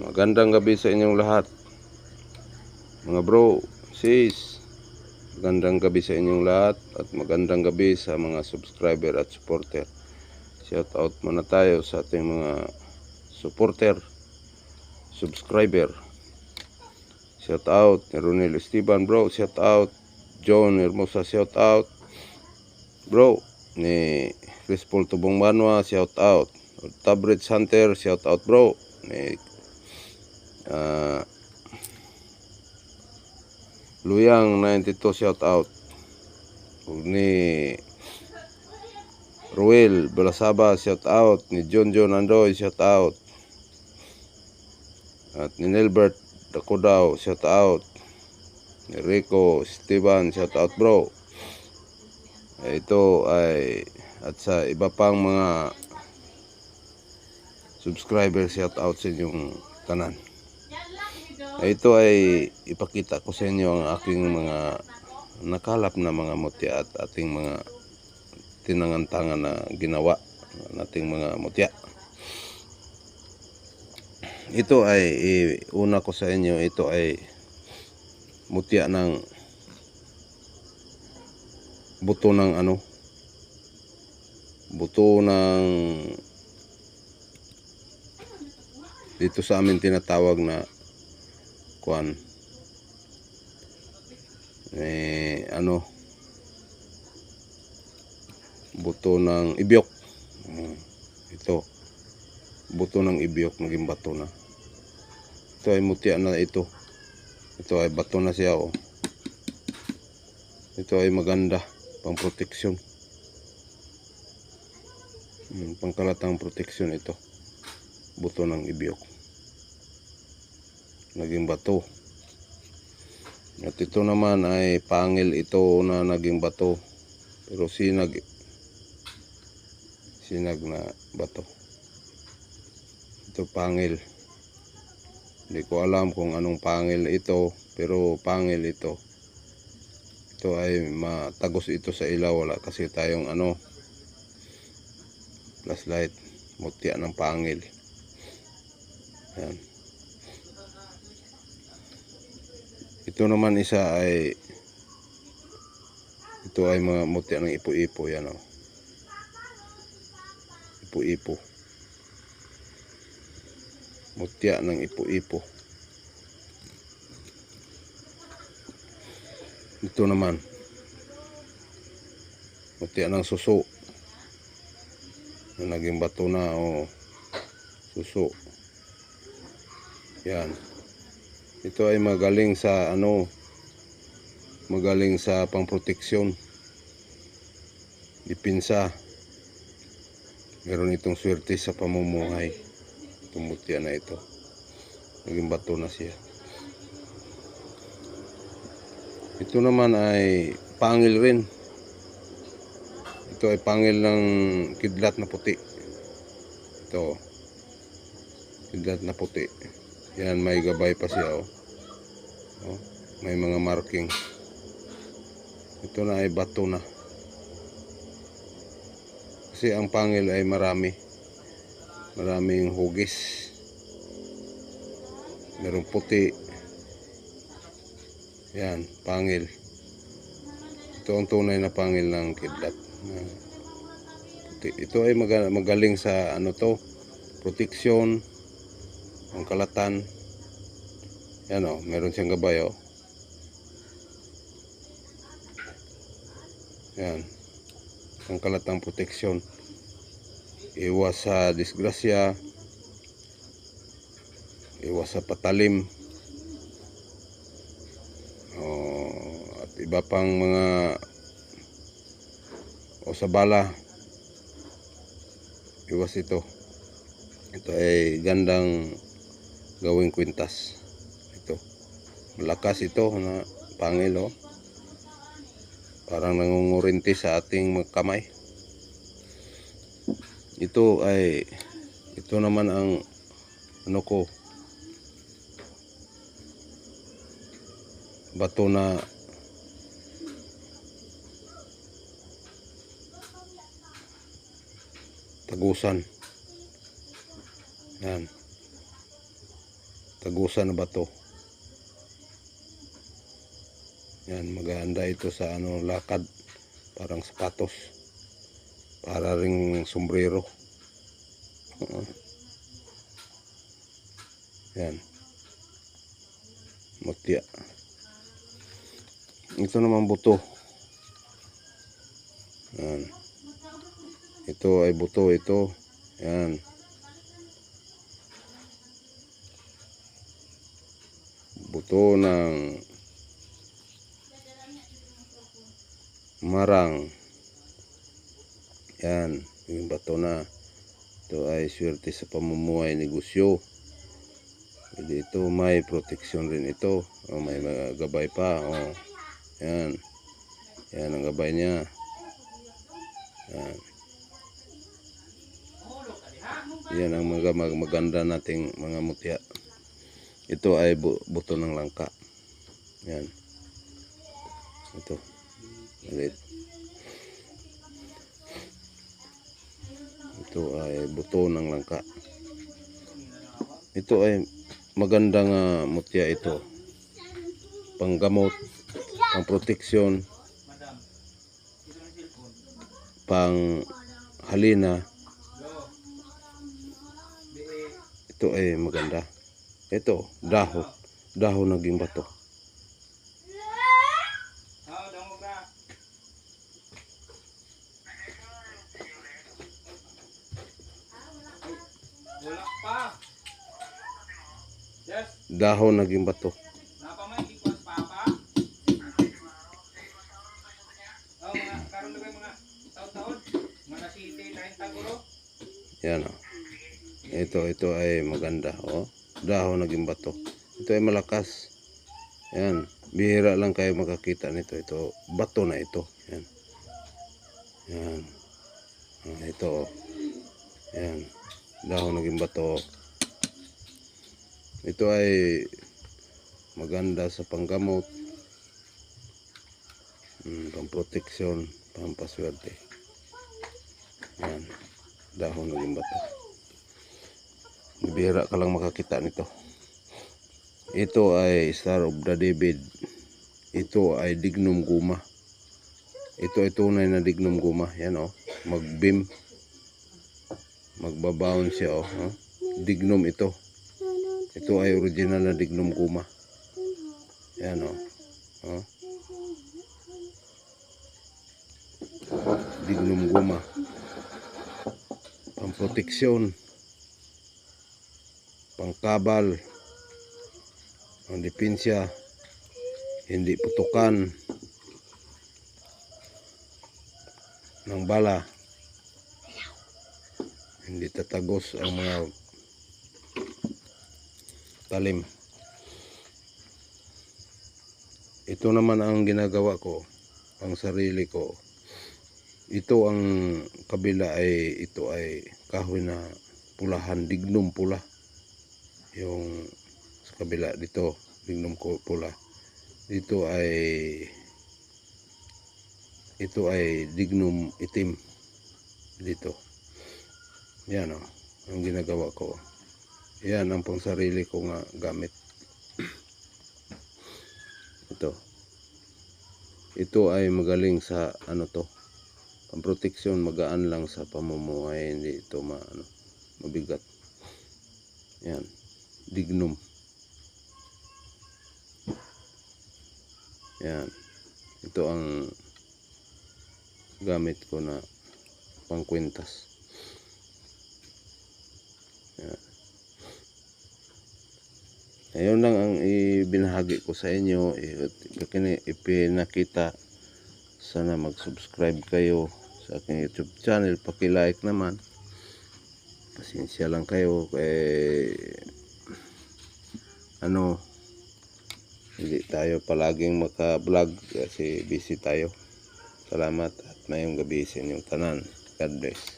Magandang gabi sa inyong lahat, mga bro, sis. Magandang gabi sa inyong lahat at magandang gabi sa mga subscriber at supporter. Shout out muna tayo sa ating mga supporter, subscriber. Shout out ni Ronel Esteban, bro. Shout out John Hermosa, shout out bro. Ni Chris Paul Tubong Manwa, shout out. Tabrich Hunter, shout out bro. Ni Luyang 92, shout out. Ni Ruel Balasaba, shout out. Ni John Andoy, shout out. At ni Nelbert Dakodaw, shout out. Ni Rico Esteban, shout out bro. Ito ay at sa iba pang mga subscriber, shout out sa inyong tanan. Ito ay ipakita ko sa inyo ang aking mga nakalap na mga mutya at ating mga tinangan-tangan na ginawa nating mga mutya. Ito ay una ko sa inyo, ito ay mutya ng buto ng buto ng dito sa amin tinatawag na kuan buto ng ibyok. Ito buto ng ibyok, naging bato na. Ito ay mutya na ito. Ito ay bato na siya, oh. Ito ay maganda pang proteksyon, pangkalatang proteksyon. Ito buto ng ibyok, naging bato. At ito naman ay pangil, ito na naging bato, pero sinag na bato. Ito pangil, hindi ko alam kung anong pangil ito, pero pangil ito. Ito ay matagos ito sa ilaw, wala kasi tayong flashlight. Mutya ng pangil. Yan. Ito naman isa ay mga mutya ng ipo-ipo. Yan, oh. Ipo-ipo. Mutya ng ipo-ipo. Ito naman mutya ng suso na naging bato na, oh. Suso. Yan. Ito ay magaling sa magaling sa pangproteksyon, dipinsa. Meron itong swerte sa pamumuhay. Itong mutya na ito, naging bato na siya. Ito naman ay pangil rin. Ito ay pangil ng kidlat na puti. Ito, kidlat na puti. Yan, may gabay pa siya, oh. Oh, may mga marking. Ito na ay bato na. Kasi ang pangil ay maraming hugis. Merong puti. Yan, pangil. Ito ang tunay na pangil ng kidlat. Puti. Ito ay magaling sa proteksyon, ang kalatan. Yan, oh, meron siyang gabay, oh. Yan, ang kalatang proteksyon. Iwas sa disgrasya, iwas sa patalim, at iba pang mga o sa bala. Iwas ito. Ito ay gandang gawing kwintas. Ito malakas ito na pangil, oh. Parang nangungurinti sa ating kamay. Ito naman ang bato na tagusan. Yan. tagusan na bato. Yan, maganda ito sa lakad, parang sapatos, para ring sombrero. Yan, mutya. Ito naman buto. Yan, ito ay buto ito. Yan, buto ng marang. Yan, yung bato na ito ay swerte sa pamumuhay, negosyo. Jadi ito may proteksyon rin ito. May gabay pa. Yan, yan ang gabay niya. Yan, yan ang maganda nating mga mutya. Ito ay buto ng langka. Yan, ito ulit. Ito ay buto ng langka. Ito ay magandang mutya ito. Panggamot, pang proteksyon, pang halina. Ito ay maganda. Ito, dahon naging bato. Dahon naging bato. Yan o. Ito ay maganda. Dahon naging bato. Ito ay malakas. Yan. Bihira lang kayo makakita nito. Ito, bato na ito. Yan. Yan. Ito. Yan. Dahon naging bato. Ito ay maganda sa panggamot, pamproteksyon, pampaswerte. Yan, dahon naging bato. Bihira ka lang makakita nito. Ito ay Star of the David. Ito ay dignum guma. Ito ay tunay na dignum guma. Yan magbim. Magbabaon siya Dignum ito. Ito ay original na dignum guma. Yan dignum guma. Pamproteksyon, pangkabal, ang dipensya, hindi putukan ng bala, hindi tatagos ang mga talim. Ito naman ang ginagawa ko, ang sarili ko. Ito ang kabila ito ay kahoy na pulahan, dignum pula. Yung sa kabila dito, dignum pula. Ito ay dignum itim dito. Yan ang ginagawa ko. Yan ang pang sarili ko nga gamit. Ito ay magaling sa pamproteksyon, magaan lang sa pamumuhay, hindi ito mabigat. Yan, dignum. Yan, ito ang gamit ko na pangkwintas. Yan. Ayun lang ang ibinahagi ko sa inyo. Ipinakita. Sana mag-subscribe kayo sa aking YouTube channel. Paki-like naman. Pasensya lang kayo. Hindi tayo palaging maka-vlog kasi busy tayo. Salamat at mayong gabi sa inyong tanan. God bless.